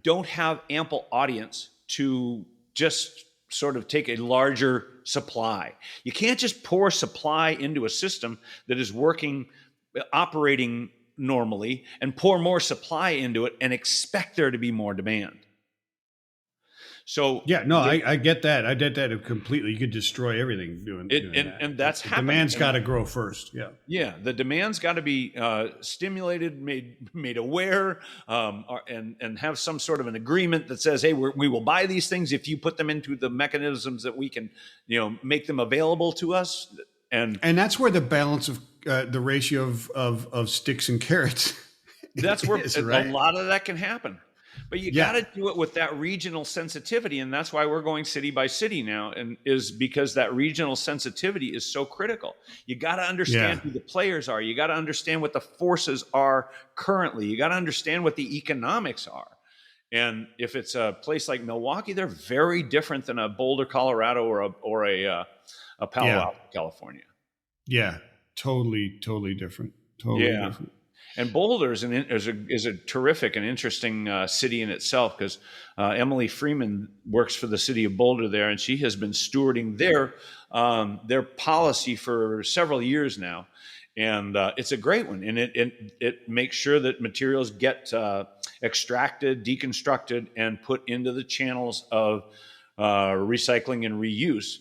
don't have ample audience to just sort of take a larger supply. You can't just pour supply into a system that is operating normally, and pour more supply into it and expect there to be more demand. So I get that. I get that completely. You could destroy everything doing that. And that's happening. Demand's got to grow first. Yeah. The demand's got to be stimulated, made aware, and have some sort of an agreement that says, hey, we will buy these things if you put them into the mechanisms that we can, make them available to us. And that's where the balance of the ratio of sticks and carrots. That's where a lot of that can happen. But you got to do it with that regional sensitivity, and that's why we're going city by city now, and is because that regional sensitivity is so critical. You got to understand who the players are. You got to understand what the forces are currently. You got to understand what the economics are. And if it's a place like Milwaukee, they're very different than a Boulder, Colorado, or a Palo Alto, California. Yeah, totally different. Totally different. And Boulder is a terrific and interesting city in itself, because Emily Freeman works for the city of Boulder there, and she has been stewarding their policy for several years now, and it's a great one. And it makes sure that materials get extracted, deconstructed, and put into the channels of recycling and reuse.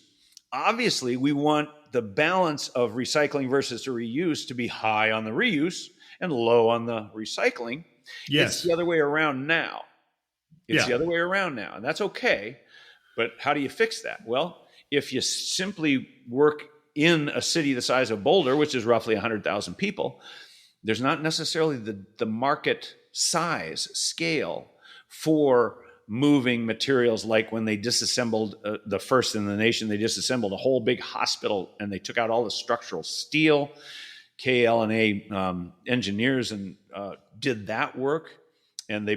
Obviously, we want the balance of recycling versus reuse to be high on the reuse and low on the recycling. Yes. It's the other way around now. The other way around now, and that's okay. But how do you fix that? Well, if you simply work in a city the size of Boulder, which is roughly 100,000 people, there's not necessarily the market size scale for moving materials, like when they disassembled the first in the nation. They disassembled a whole big hospital, and they took out all the structural steel. KL&A engineers and did that work, and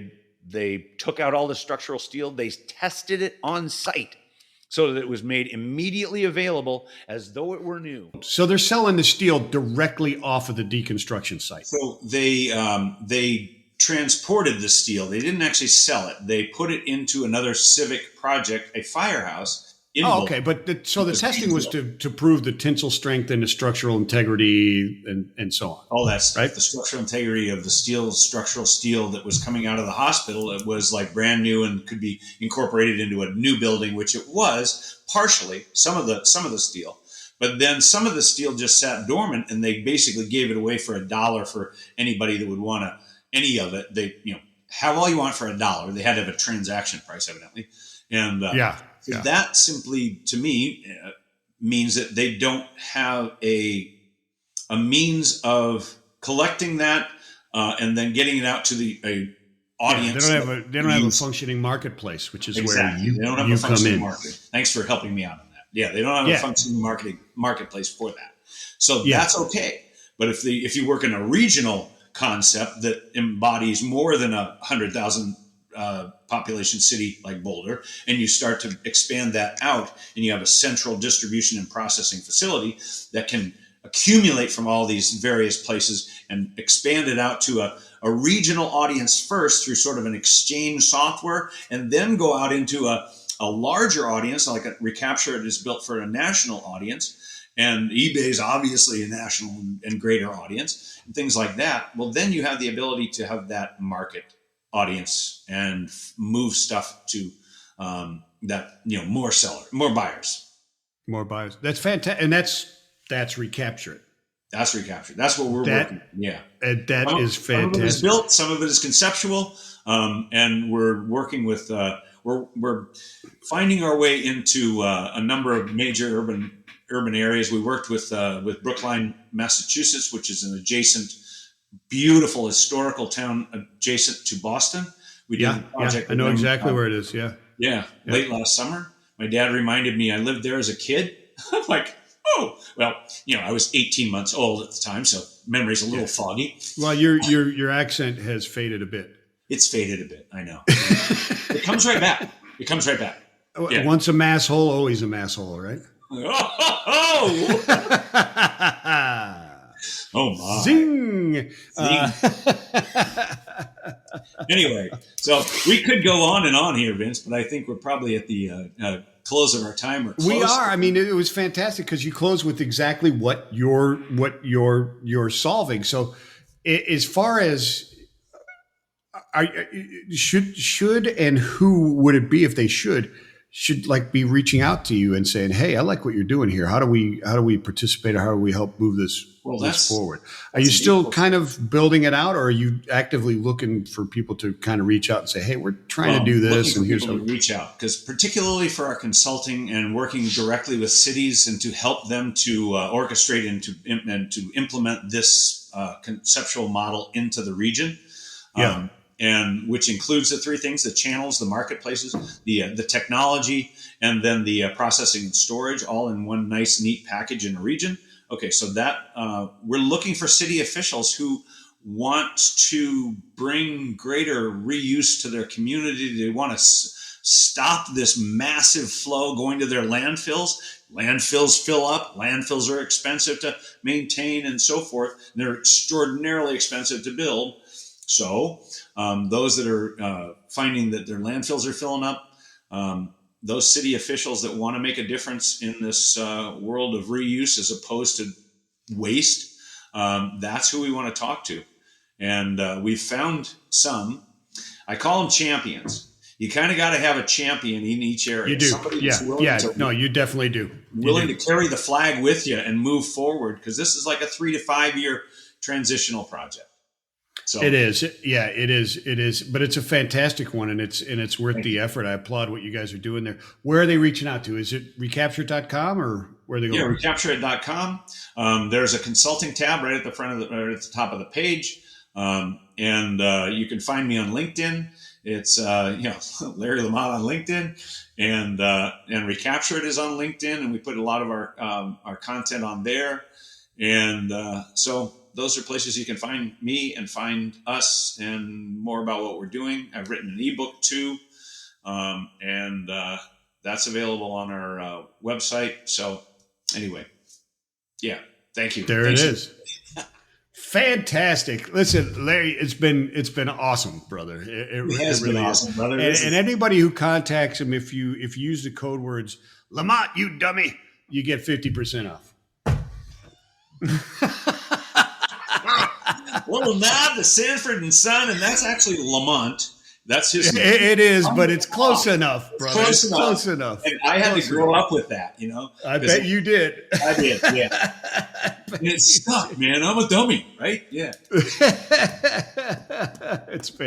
they took out all the structural steel. They tested it on site so that it was made immediately available as though it were new. So they're selling the steel directly off of the deconstruction site. So they transported the steel. They didn't actually sell it. They put it into another civic project, a firehouse. Okay. But the testing was to prove the tensile strength and the structural integrity and so on. All that stuff, right? The structural integrity of the structural steel that was coming out of the hospital. It was like brand new and could be incorporated into a new building, which it was partially, some of the steel. But then some of the steel just sat dormant, and they basically gave it away for $1 for anybody that would want any of it. They, have all you want for $1. They had to have a transaction price, evidently. And that simply, to me, means that they don't have a means of collecting that and then getting it out to the audience. They don't have a functioning marketplace, which is where you they don't have you a come functioning in. market. Thanks for helping me out on that. Yeah, they don't have a functioning marketplace for that. So that's okay. But if you work in a regional concept that embodies more than 100,000 population city like Boulder, and you start to expand that out, and you have a central distribution and processing facility that can accumulate from all these various places and expand it out to a regional audience first through sort of an exchange software, and then go out into a larger audience, like ReCaptured is built for a national audience, and eBay is obviously a national and greater audience, and things like that. Well, then you have the ability to have that market audience and move stuff to that, more buyers. That's fantastic. And that's ReCaptured. That's ReCaptured. That's what we're working. Yeah. And that is fantastic. Some of it is built, some of it is conceptual. And we're working with, we're finding our way into a number of major urban areas. We worked with Brookline, Massachusetts, which is an adjacent, beautiful historical town adjacent to Boston. We did a project. I know exactly where it is. Yeah. Late last summer. My dad reminded me I lived there as a kid. I'm like, oh, well, I was 18 months old at the time, so memory's a little foggy. Well, your accent has faded a bit. It's faded a bit. I know. It comes right back. Yeah. Once a mass hole, always a mass hole, right? Oh my! Zing! Anyway, so we could go on and on here, Vince, but I think we're probably at the close of our time. We are. I mean, it was fantastic because you close with exactly what you're solving. So, as far as should and who would it be if they should like be reaching out to you and saying, "Hey, I like what you're doing here. How do we participate, or how do we help move this forward?" Are you still kind of building it out, or are you actively looking for people to kind of reach out and say, "Hey, we're trying to do this," and here's how we reach out? Because particularly for our consulting and working directly with cities and to help them to orchestrate and to implement this conceptual model into the region. And which includes the three things: the channels, the marketplaces, the technology, and then the processing and storage, all in one nice, neat package in a region. Okay, so that we're looking for city officials who want to bring greater reuse to their community. They want to stop this massive flow going to their landfills. Landfills fill up. Landfills are expensive to maintain and so forth. And they're extraordinarily expensive to build. So those that are finding that their landfills are filling up, those city officials that want to make a difference in this world of reuse as opposed to waste, that's who we want to talk to. And we've found some. I call them champions. You kind of got to have a champion in each area. You do. No, you definitely do. Willing to carry the flag with you and move forward, because this is like a 3 to 5 year transitional project. So. It is. Yeah, it is. But it's a fantastic one, and it's worth the effort. I applaud what you guys are doing there. Where are they reaching out to? Is it ReCaptured.com or where are they going? Yeah, ReCaptured.com. There's a consulting tab right at the front of right at the top of the page. And you can find me on LinkedIn. It's Larry LaMotte on LinkedIn, and ReCaptured is on LinkedIn, and we put a lot of our content on there. And so those are places you can find me and find us and more about what we're doing. I've written an ebook too, and that's available on our website. So anyway, thank you. It is. Fantastic. Listen, Larry, it's been awesome, brother. It has really been awesome, brother. And anybody who contacts him, if you use the code words LaMotte, you dummy, you get 50% off. Well, now the Sanford and Son, and that's actually LaMotte. That's his name. It is, but it's close enough, brother. Close enough. Close enough. And I had to grow up with that, you know. I bet you did. I did, yeah. And it stuck, man. I'm a dummy, right? Yeah.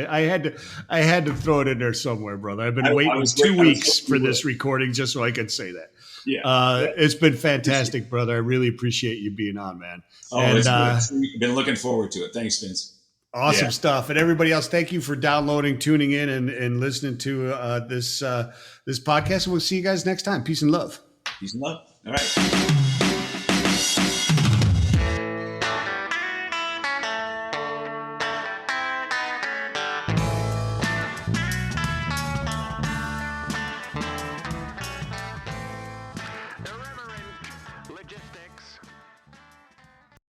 I had to throw it in there somewhere, brother. I've been waiting 2 weeks for this recording just so I could say that. Yeah. It's been fantastic, brother. I really appreciate you being on, man. Oh, it's been looking forward to it. Thanks, Vince. Awesome stuff. And everybody else, thank you for downloading, tuning in, and listening to this podcast. And we'll see you guys next time. Peace and love. Peace and love. All right.